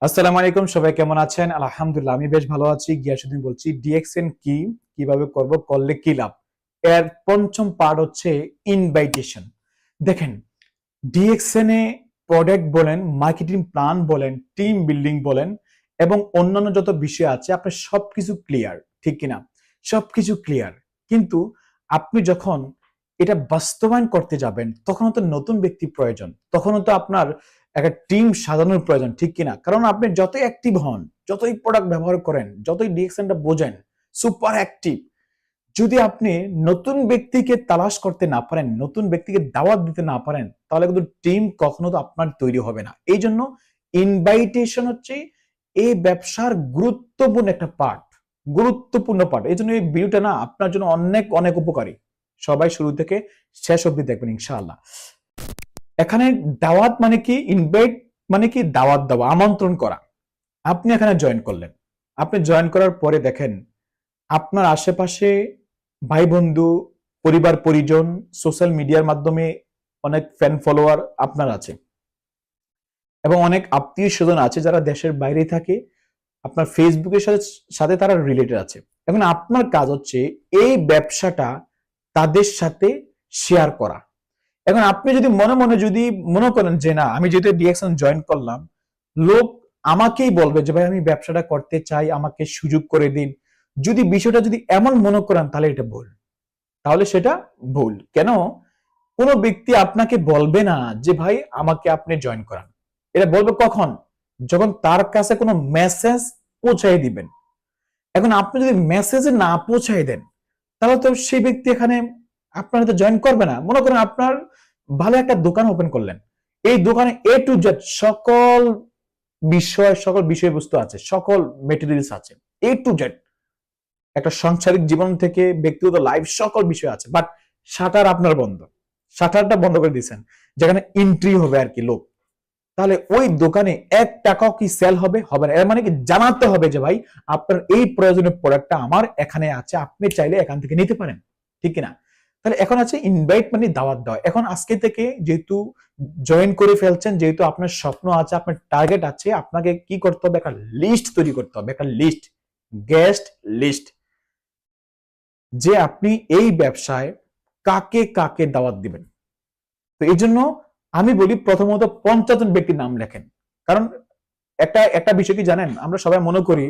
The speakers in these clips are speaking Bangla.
আসসালামু আলাইকুম, সবাই কেমন আছেন? আলহামদুলিল্লাহ, আমি বেশ ভালো আছি। গিয়াসউদ্দিন বলছি। ডিএক্সএন কি, কিভাবে করব, করলে কি লাভ, এর পঞ্চম পার্ট হচ্ছে ইনভাইটেশন। দেখেন, ডিএক্সএন এ প্রোডাক্ট বলেন, মার্কেটিং প্ল্যান বলেন, টিম বিল্ডিং বলেন এবং অন্যান্য যত বিষয় আছে, আপনার সবকিছু ক্লিয়ার, ঠিক কিনা? সবকিছু ক্লিয়ার, কিন্তু আপনি যখন এটা বাস্তবায়ন করতে যাবেন তখন তো নতুন ব্যক্তি প্রয়োজন, তখনও তো আপনার একটা টিম সাজানোর প্রয়োজন, ঠিক কিনা? কারণ আপনি যতই অ্যাক্টিভ হন, যতই প্রোডাক্ট ব্যবহার করেন, যতই ডিএক্সএনটা বোঝেন, সুপার অ্যাক্টিভ, যদি আপনি নতুন ব্যক্তিকে তালাশ করতে না পারেন, নতুন ব্যক্তিকে দাওয়াত দিতে না পারেন, তাহলে কিন্তু টিম কখনো তো আপনার তৈরি হবে না। এই জন্য ইনভাইটেশন হচ্ছে এই ব্যবসার গুরুত্বপূর্ণ একটা পার্ট, গুরুত্বপূর্ণ পার্ট। এই জন্য এই ভিডিওটা না আপনার জন্য অনেক অনেক উপকারী। সবাই শুরু থেকে শেষ অবধি দেখবেন ইনশাআল্লাহ। এখানে দাওয়াত মানে কি, ইনভাইট মানে কি, দাওয়াত দেওয়া, আমন্ত্রণ করা। আপনি এখানে জয়েন করলেন, আপনি জয়েন করার পরে দেখেন আপনার আশেপাশে ভাই বন্ধু, পরিবার পরিজন, সোশ্যাল মিডিয়ার মাধ্যমে অনেক ফ্যান ফলোয়ার আপনার আছে এবং অনেক আত্মীয় স্বজন আছে যারা দেশের বাইরে থাকে, আপনার ফেসবুকের সাথে সাথে তারা রিলেটেড আছে। এখন আপনার কাজ হচ্ছে এই ব্যবসাটা তাদের সাথে শেয়ার করা। এখন আপনি যদি মনে মনে যদি মনে করেন যে না, আমি যেহেতু ডিএক্সএন জয়েন করলাম, লোক আমাকেই বলবে যে ভাই আমি ব্যবসাটা করতে চাই, আমাকে সুযোগ করে দিন, যদি বিষয়টা যদি এমন মনে করেন, তাহলে এটা ভুল, তাহলে সেটা ভুল। কেন? কোনো ব্যক্তি আপনাকে বলবে না যে ভাই আমাকে আপনি জয়েন করান। এটা বলবে কখন? যখন তার কাছে কোনো মেসেজ পৌঁছাই দিবেন। এখন আপনি যদি মেসেজে না পৌঁছাই দেন, তাহলে তো সেই ব্যক্তি এখানে আপনার তো জয়েন করবে না। মনে করেন আপনার ভালো একটা দোকান ওপেন করলেন, এই দোকানে এ টু জেড সকল সকল বিষয়বস্তু আছে, সকল মেটেরিয়ালস আছে, এ টু জেড, একটা সাংসারিক জীবন থেকে ব্যক্তিগত লাইফ সকল বিষয় আছে, বাট শাটার আপনার বন্ধ, শাটারটা বন্ধ করে দিয়েছেন, যেখানে এন্ট্রি হবে আর কি লোক, তাহলে ওই দোকানে 1 টাকাও কি সেল হবে? হবে না। এর মানে কি, জানাতে হবে যে ভাই আপনার এই প্রয়োজনীয় প্রোডাক্টটা আমার এখানে আছে, আপনি চাইলে এখান থেকে নিতে পারেন, ঠিক কিনা? তাহলে এখন আছে ইনভাইট মানে দাওয়াত দেওয়া। এখন আজকে থেকে যেহেতু জয়েন করে ফেলছেন, যেহেতু আপনার স্বপ্ন আছে, আপনার টার্গেট আছে, আপনাকে কি করতে হবে? একটা লিস্ট তৈরি করতে হবে, একটা লিস্ট, গেস্ট লিস্ট, যে আপনি এই ব্যবসায় কাকে কাকে দাওয়াত দিবেন। তো এই জন্য আমি বলি প্রথমত 50 জন ব্যক্তির নাম লেখেন। কারণ একটা একটা বিষয় কি জানেন, আমরা সবাই মনে করি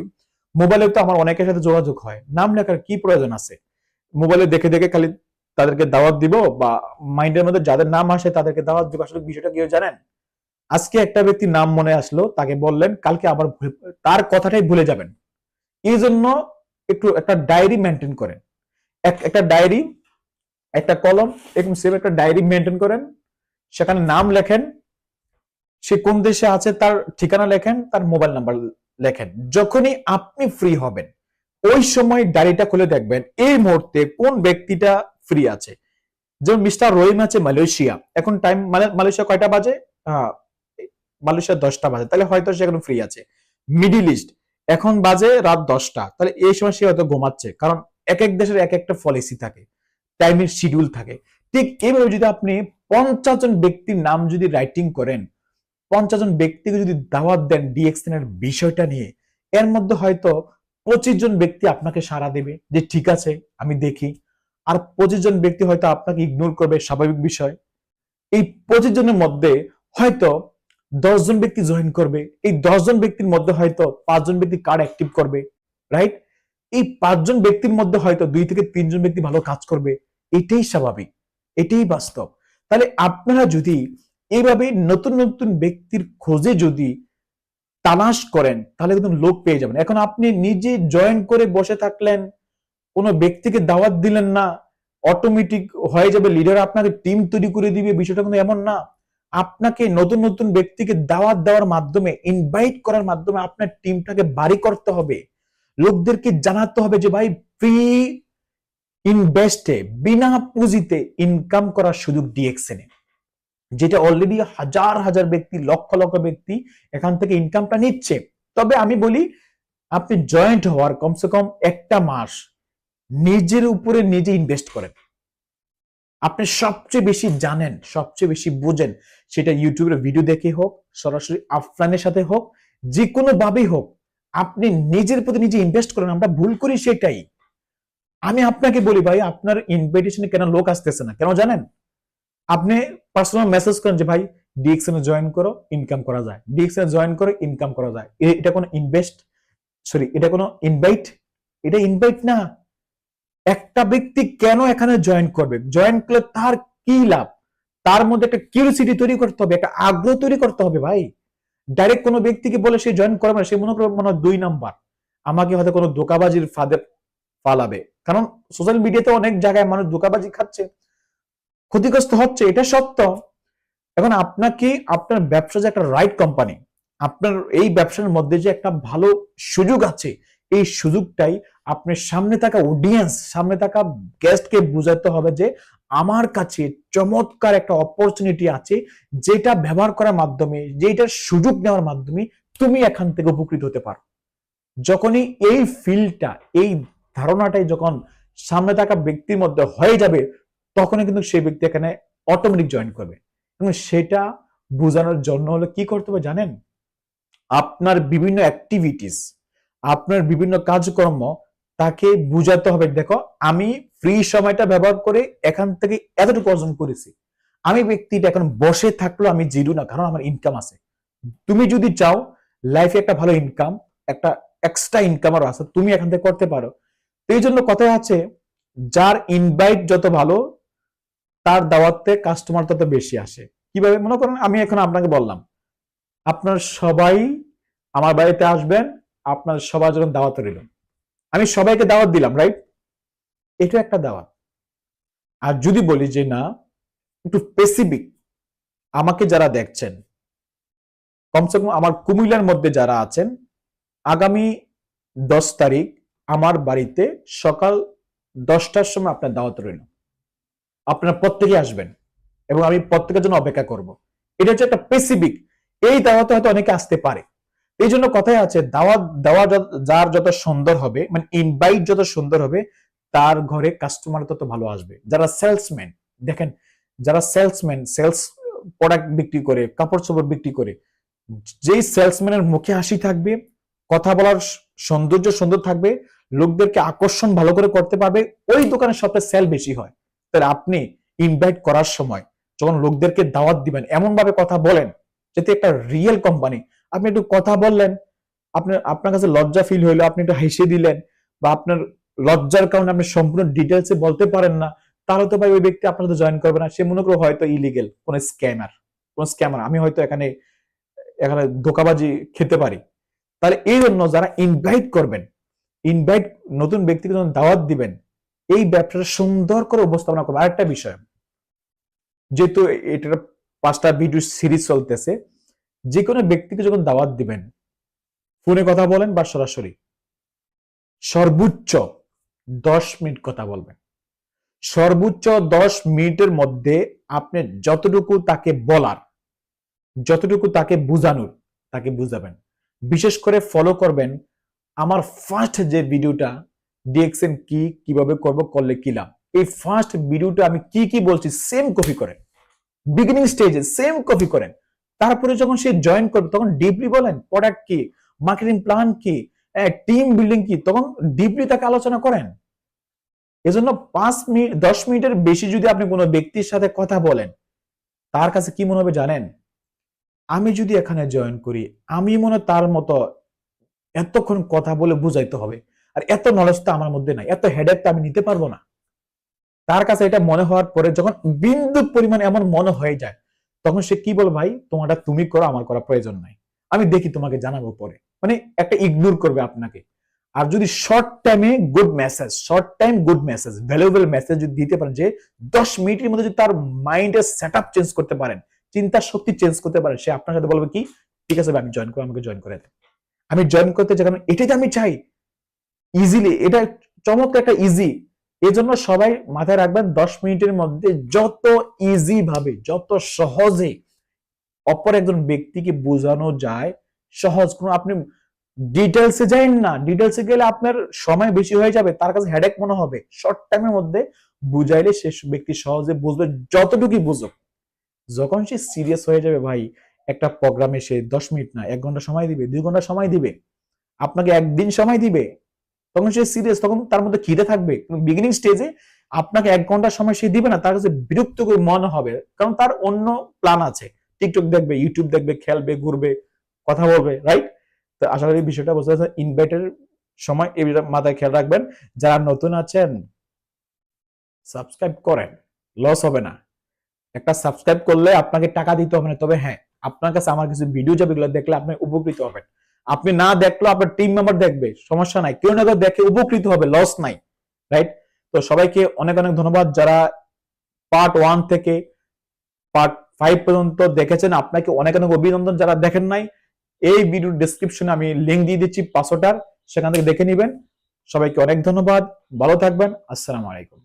মোবাইলে তো আমার অনেকের সাথে যোগাযোগ হয়, নাম লেখার কি প্রয়োজন আছে? মোবাইলে দেখে দেখে খালি তাদেরকে দাওয়াত দিব, বা মাইন্ডের মধ্যে যাদের নাম আসে তাদেরকে দাওয়াত দিব। আসলে বিষয়টা কি জানেন, আজকে একটা ব্যক্তির নাম মনে আসলো, তাকে বললেন, কালকে আবার তার কথাটাই ভুলে যাবেন। এই জন্য একটু একটা ডায়েরি মেনটেন করেন, একটা ডায়েরি, একটা কলম, এরকম সেম একটা ডায়েরি মেনটেন করেন, সেখানে নাম লেখেন, সে কোন দেশে আছে তার ঠিকানা লেখেন, তার মোবাইল নাম্বার লেখেন। যখনই আপনি ফ্রি হবেন ওই সময় ডায়েরিটা খুলে দেখবেন এই মুহূর্তে কোন ব্যক্তিটা ফ্রি আছে। যেমন মিস্টার রহিম আছে মালয়েশিয়া, এখন টাইম মালয়েশিয়া কয়টা বাজে? মালয়েশিয়া 10টা বাজে, তাহলে হয়তো সে এখন ফ্রি আছে। মিডিল ইস্ট এখন বাজে রাত 10টা, তাহলে এই সময় সে হয়তো ঘুমাচ্ছে, কারণ এক এক দেশের এক একটা পলিসি থাকে, টাইমের শিডিউল থাকে। ঠিক এইভাবে যদি আপনি 50 জন ব্যক্তির নাম যদি রাইটিং করেন, 50 জন ব্যক্তিকে যদি দাওয়াত দেন ডিএক্সএন এর বিষয়টা নিয়ে, এর মধ্যে হয়তো 25 জন ব্যক্তি আপনাকে সাড়া দেবে যে ঠিক আছে আমি দেখি, আর 25 জন ব্যক্তি হয়তো আপনাকে ইগনোর করবে, স্বাভাবিক বিষয়। এই 25 জনের মধ্যে হয়তো 10 জন ব্যক্তি জয়েন করবে, এই 10 জন ব্যক্তির মধ্যে হয়তো 5 জন ব্যক্তি কার্ড অ্যাক্টিভ করবে, রাইট? এই 5 জন ব্যক্তির মধ্যে হয়তো 2 থেকে 3 জন ব্যক্তি ভালো কাজ করবে। এটাই স্বাভাবিক, এটাই বাস্তব। তাহলে আপনারা যদি এইভাবে নতুন নতুন ব্যক্তির খোঁজে যদি তালাশ করেন, তাহলে কিন্তু লোক পেয়ে যাবেন। এখন আপনি নিজে জয়েন করে বসে থাকলেন, কোনো ব্যক্তিকে দাওয়াত দিলেন না, অটোমেটিক হয়ে যাবে লিডার আপনাকে টিম তৈরি করে দিবে, বিষয়টা কিন্তু এমন না। আপনাকে নতুন নতুন ব্যক্তিকে দাওয়াত দেওয়ার মাধ্যমে, ইনভাইট করার মাধ্যমে আপনার টিমটাকে বাড়ি করতে হবে। লোকদেরকে জানাতে হবে যে ভাই ফ্রি ইনভেস্টে, বিনা পুঁজিতে ইনকাম করার সুযোগ ডিএক্সএন এ, যেটা অলরেডি হাজার হাজার ব্যক্তি, লক্ষ লক্ষ ব্যক্তি এখান থেকে ইনকামটা নিচ্ছে। তবে আমি বলি আপনি জয়েন্ট হওয়ার কমসে কম 1 মাস নিজের উপরে নিজে ইনভেস্ট করেন। আপনি সবচেয়ে বেশি জানেন, সবচেয়ে বেশি বুঝেন, সেটা ইউটিউবের ভিডিও দেখে হোক, সরাসরি আফলানের সাথে হোক, যে কোনো ভাবেই হোক আপনি নিজের প্রতি নিজে ইনভেস্ট করেন। আমরা ভুল করি সেটাই। আমি আপনাকে বলি ভাই, আপনার ইনভাইটেশনে কেন লোক আসতেছে না, কেন জানেন? আপনি পার্সোনাল মেসেজ করেন যে ভাই ডিএক্সএন এ জয়েন করো, ইনকাম করা যায়, ডিএক্সএন এ জয়েন করে ইনকাম করা যায়। এটা কোনো ইনভেস্ট, সরি, এটা কোনো ইনভাইট? এটা ইনভাইট না। একটা ব্যক্তি কেন এখানে জয়েন করবে, জয়েন করলে তার কি লাভ, তার মধ্যে একটা কিউরিওসিটি তৈরি করতে হবে, একটা আগ্রহ তৈরি করতে হবে ভাই। ডাইরেক্ট কোনো ব্যক্তিকে বলে সে জয়েন করবে না, সে মনে করে মনে হয় 2 নাম্বার, আমাকে হয়তো কোনো ধোঁকাবাজির ফাঁদে পালাবে। কারণ সোশ্যাল মিডিয়াতে অনেক জায়গায় মানুষ ধোঁকাবাজি খাচ্ছে, ক্ষতিগ্রস্ত হচ্ছে, এটা সত্য। এখন আপনাকে, আপনার ব্যবসা যে একটা রাইট কোম্পানি, আপনার এই ব্যবসার মধ্যে যে একটা ভালো সুযোগ আছে, এই সুযোগটাই আপনার সামনে থাকা অডিয়েন্স, সামনে থাকা গেস্টকে বুঝাতে হবে যে আমার কাছে চমৎকার একটা অপরচুনিটি আছে, যেটা ব্যবহার করার মাধ্যমে, যেটার সুযোগ নেওয়ার মাধ্যমে তুমি এখান থেকে উপকৃত হতে পারো। যখনই এই ফিলটা, এই ধারণাটাই যখন সামনে থাকা ব্যক্তির মধ্যে হয়ে যাবে, তখনই কিন্তু সেই ব্যক্তি এখানে অটোমেটিক জয়েন করবে। এবং সেটা বোঝানোর জন্য হলো কি করতে হবে জানেন? আপনার বিভিন্ন অ্যাক্টিভিটিস, আপনার বিভিন্ন কাজকর্ম তাকে বুঝাতে হবে, দেখো আমি ফ্রি সময়টা ব্যবহার করে এখান থেকে এতটুকু অর্জন করেছি। আমি ব্যক্তিটা এখন বসে থাকলো আমি জিরো না, কারণ আমার ইনকাম আছে। তুমি যদি চাও লাইফে একটা ভালো ইনকাম, একটা এক্সট্রা ইনকাম আর আছে, তুমি এখান থেকে করতে পারো। তো এই জন্য কথায় আছে, যার ইনভাইট যত ভালো, তার দাওয়াতে কাস্টমার তত বেশি আসে। কিভাবে? মনে করেন আমি এখন আপনাকে বললাম আপনার সবাই আমার বাড়িতে আসবেন, আপনার সবার যখন দাওয়াত রইল, আমি সবাইকে দাওয়াত দিলাম, রাইট? এটা একটা দাওয়াত। আর যদি বলি যে না, একটু স্পেসিফিক, আমাকে যারা দেখছেন, কমসে কম আমার কুমিল্লার মধ্যে যারা আছেন, আগামী 10 তারিখ আমার বাড়িতে সকাল 10টার সময় আপনার দাওয়াত রইল, আপনারা প্রত্যেকে আসবেন এবং আমি প্রত্যেকের জন্য অপেক্ষা করব। এটা হচ্ছে একটা স্পেসিফিক। এই দাওয়াতে হয়তো অনেকে আসতে পারে। এই জন্য কথায় আছে, দাওয়াত দেওয়া যার যত সুন্দর হবে, মানে ইনভাইট যত সুন্দর হবে, তার ঘরে কাস্টমার তত ভালো আসবে। যারা সেলসম্যান, দেখেন, যারা সেলসম্যান, সেলস প্রোডাক্ট বিক্রি করে, কাপড় চোপড় বিক্রি করে, যেই সেলসম্যানের মুখে হাসি থাকবে, কথা বলার সৌন্দর্য সুন্দর থাকবে, লোকদেরকে আকর্ষণ ভালো করে করতে পারবে, ওই দোকানে সবচেয়ে সেল বেশি হয়। তাহলে আপনি ইনভাইট করার সময় যখন লোকদেরকে দাওয়াত দিবেন, এমন ভাবে কথা বলেন যাতে একটা রিয়েল কোম্পানি। আপনি একটু কথা বললেন, আপনার কাছে লজ্জা ফিল হইলো, আপনি একটু হেসে দিলেন, বা আপনার লজ্জার কারণে আপনি সম্পূর্ণ ডিটেলসে বলতে পারেন না, তাহলে তো ভাই ওই ব্যক্তি আপনার সাথে জয়েন করবে না। সে মনে করো হয়তো ইলিগেল কোন স্ক্যামার, আমি হয়তো এখানে এখানে ধোকাবাজি খেতে পারি। তাহলে এই জন্য যারা ইনভাইট করবেন, ইনভাইট নতুন ব্যক্তিকে যখন দাওয়াত দিবেন, এই ব্যবসাটা সুন্দর করে উপস্থাপনা করবেন। আরেকটা বিষয়, যেহেতু এটার 5টা ভিডিও সিরিজ চলতেছে, যে কোনো ব্যক্তিকে যখন দাওয়াত দিবেন, ফোনে কথা বলেন বা সরাসরি, সর্বোচ্চ 10 মিনিট কথা বলবেন। সর্বোচ্চ 10 মিনিটের মধ্যে আপনি যতটুকু তাকে বলার, যতটুকু তাকে বুঝানোর, তাকে বুঝাবেন। বিশেষ করে ফলো করবেন আমার ফার্স্ট যে ভিডিওটা, ডিএক্সএন কি, কিভাবে করব, করলে কি লাভ, এই ফার্স্ট ভিডিওটা আমি কি কি বলছি সেম কপি করেন, বিগিনিং স্টেজে সেম কপি করেন। তারপরে যখন সে জয়েন করবে তখন ডিপলি বলেন প্রোডাক্ট কি, মার্কেটিং প্ল্যান কি, টিম বিল্ডিং কি, তখন ডিপলি তাকে আলোচনা করেন। এজন্য 5 মিনিট 10 মিনিটের বেশি যদি আপনি কোনো ব্যক্তির সাথে কথা বলেন, তার কাছে কি মনে হবে জানেন? আমি যদি এখানে জয়েন করি, আমি মনে তার মতো এতক্ষণ কথা বলে বুঝাইতে হবে, আর এত নলেজ তো আমার মধ্যে নাই, এত হেডেক তো আমি নিতে পারবো না। তার কাছে এটা মনে হওয়ার পরে যখন বিন্দু পরিমাণ এমন মনে হয়ে যায়, তখন সে কি বল, ভাই তোমারটা তুমি করো, আমার করা প্রয়োজন নাই, আমি দেখি তোমাকে জানাবো পরে, মানে একটা ইগনোর করবে আপনাকে। আর যদি শর্ট টাইমে good message, short time good message, valuable message যদি দিতে পারেন, যে 10 মিনিটের মধ্যে যদি তার মাইন্ডের সেটআপ চেঞ্জ করতে পারেন, চিন্তার শক্তি চেঞ্জ করতে পারেন, সে আপনার সাথে বলবে কি, ঠিক আছে ভাই আমি জয়েন করবো, আমাকে জয়েন করে দেন। আমি জয়েন করতে চাই কারণ এটাই তো আমি চাই, ইজিলি, এটা চমৎকার একটা ইজি। এই জন্য সবাই মাথায় রাখবেন, 10 মিনিটের মধ্যে যত ইজি ভাবে, যত সহজে অপর একজন ব্যক্তিকে বোঝানো যায়, সহজ, কোনো আপনি ডিটেলসে যাইন না, ডিটেলসে গেলে আপনার সময় বেশি হয়ে যাবে, তার কাছে হেডেক মনে হবে। শর্ট টাইমের মধ্যে বুঝাইলে সে ব্যক্তি সহজে বুঝবে, যতটুকুই বুঝুক। যখন সে সিরিয়াস হয়ে যাবে ভাই, একটা প্রোগ্রামে সে 10 মিনিট না 1 ঘন্টা সময় দিবে, 2 ঘন্টা সময় দিবে, আপনাকে একদিন সময় দিবে, তখন সে সিরিয়াস, তখন তার মধ্যে খিদে থাকবে। বিগিনিং স্টেজে আপনাকে 1 ঘন্টা সময় সে দিবে না, তার কাছে বিরক্তকর মনে হবে, কারণ তার অন্য প্ল্যান আছে, টিকটক দেখবে, ইউটিউব দেখবে, খেলবে, ঘুরবে, কথা বলবে, রাইট? তো আশা করি বিষয়টা বুঝতে পারছেন। ইনভাইটের সময় এই মাথায় খেয়াল রাখবেন। যারা নতুন আছেন সাবস্ক্রাইব করেন, লস হবে না। একটা সাবস্ক্রাইব করলে আপনাকে টাকা দিতে হবে না, তবে হ্যাঁ আপনার কাছে আমার কিছু ভিডিও যাবে, এগুলো দেখলে আপনি উপকৃত হবেন। আপনি না দেখলেও আপনার টিম মেম্বার দেখবে, সমস্যা নাই, কেউ না কেউ দেখে উপকৃত হবে, লস নাই, রাইট? তো সবাইকে অনেক অনেক ধন্যবাদ যারা পার্ট 1 থেকে পার্ট 5 পর্যন্ত দেখেছেন, আপনাকে অনেক অনেক অভিনন্দন। যারা দেখেন নাই, এই ভিডিওর ডেসক্রিপশনে আমি লিংক দিয়ে দিচ্ছি পাসওয়ার্ডটার, সেখান থেকে দেখে নেবেন। সবাইকে অনেক ধন্যবাদ, ভালো থাকবেন, আসসালামু আলাইকুম।